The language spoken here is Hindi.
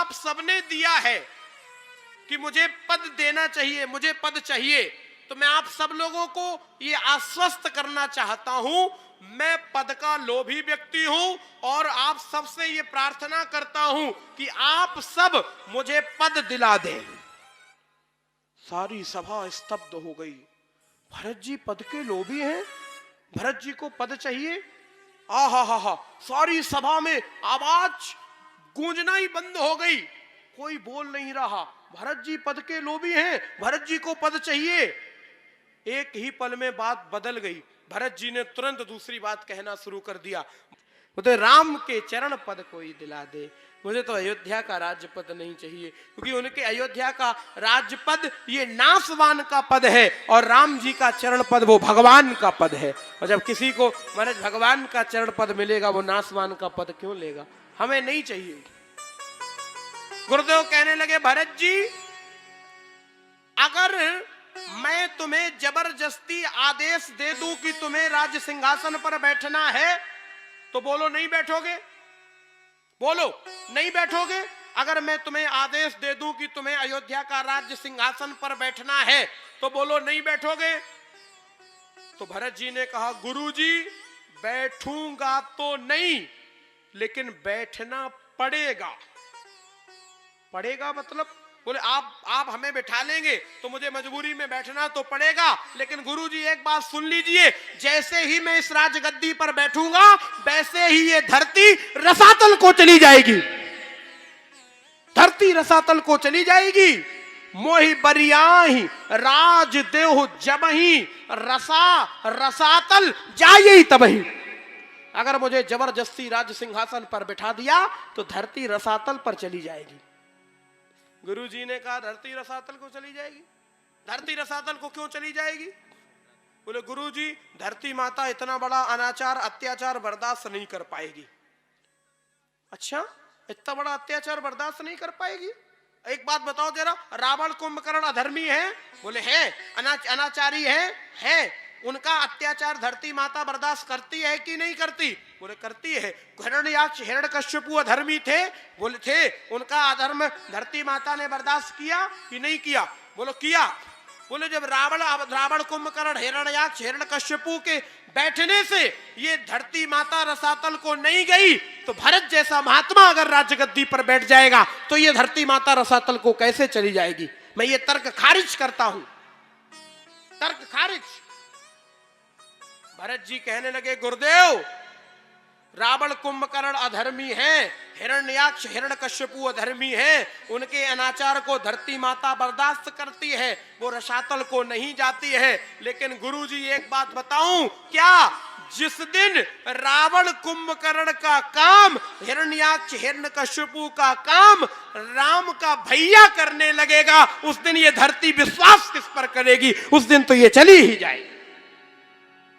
आप सबने दिया है कि मुझे पद देना चाहिए, मुझे पद चाहिए, तो मैं आप सब लोगों को ये आश्वस्त करना चाहता हूं, मैं पद का लोभी व्यक्ति हूं और आप सबसे ये प्रार्थना करता हूं कि आप सब मुझे पद दिला दें। सारी सभा स्तब्ध हो गई। भरत जी पद के लोभी हैं, भरत जी को पद चाहिए। आहा हा हा, सारी सभा में आवाज गूंजना ही बंद हो गई, कोई बोल नहीं रहा। भरत जी पद के लोभी हैं, भरत जी को पद चाहिए। एक ही पल में बात बदल गई। भरत जी ने तुरंत दूसरी बात कहना शुरू कर दिया, बोले राम के चरण पद कोई दिला दे, मुझे तो अयोध्या का राज्य पद नहीं चाहिए, क्योंकि उनके अयोध्या का राज्य पद ये नासवान का पद है और राम जी का चरण पद वो भगवान का पद है। और जब किसी को महाराज भगवान का चरण पद मिलेगा, वो नासवान का पद क्यों लेगा, हमें नहीं चाहिए। गुरुदेव कहने लगे, भरत जी अगर मैं तुम्हें जबरदस्ती आदेश दे दूं कि तुम्हें राज्य सिंहासन पर बैठना है तो बोलो नहीं बैठोगे, बोलो नहीं बैठोगे। अगर मैं तुम्हें आदेश दे दूं कि तुम्हें अयोध्या का राज्य सिंहासन पर बैठना है तो बोलो नहीं बैठोगे। तो भरत जी ने कहा, गुरुजी बैठूंगा तो नहीं, लेकिन बैठना पड़ेगा। पड़ेगा मतलब बोले आप हमें बैठा लेंगे तो मुझे मजबूरी में बैठना तो पड़ेगा, लेकिन गुरुजी एक बात सुन लीजिए, जैसे ही मैं इस राजगद्दी पर बैठूंगा वैसे ही ये धरती रसातल को चली जाएगी, धरती रसातल को चली जाएगी। मोहि बरियाही राज देहु जबही, रसा रसातल जाये तबही। अगर मुझे जबरदस्ती राज सिंहासन पर बिठा दिया तो धरती रसातल पर चली जाएगी। गुरुजी ने कहा, धरती रसातल को चली जाएगी? धरती रसातल को क्यों चली जाएगी? बोले गुरुजी धरती माता इतना बड़ा अनाचार अत्याचार बर्दाश्त नहीं कर पाएगी। अच्छा, इतना बड़ा अत्याचार बर्दाश्त नहीं कर पाएगी? एक बात बताओ जरा, रावण कुंभकर्ण अधर्मी है? बोले है। अनाचारी है। उनका अत्याचार धरती माता बर्दाश्त करती है कि नहीं करती? बोले करती है। हिरण्याक्ष हिरण्यकश्यपु अधर्मी थे? बोले थे। उनका अधर्म धरती माता ने बर्दाश्त किया कि नहीं किया? बोलो किया। बोले जब रावण कुंभकर्ण हिरण्याक्ष हिरण्यकश्यपु के बैठने से ये धरती माता रसातल को नहीं गई, तो भरत जैसा महात्मा अगर राजगद्दी पर बैठ जाएगा तो ये धरती माता रसातल को कैसे चली जाएगी? मैं ये तर्क खारिज करता हूं, तर्क खारिज। भरत जी कहने लगे, गुरुदेव रावण कुंभकर्ण अधर्मी हैं, हिरण्याक्ष हिरण्यकश्यपु अधर्मी हैं, उनके अनाचार को धरती माता बर्दाश्त करती है, वो रसातल को नहीं जाती है। लेकिन गुरुजी एक बात बताऊं क्या, जिस दिन रावण कुंभकर्ण का काम, हिरण्याक्ष हिरण्यकश्यपु का काम राम का भैया करने लगेगा, उस दिन ये धरती विश्वास किस पर करेगी? उस दिन तो ये चली ही जाएगी।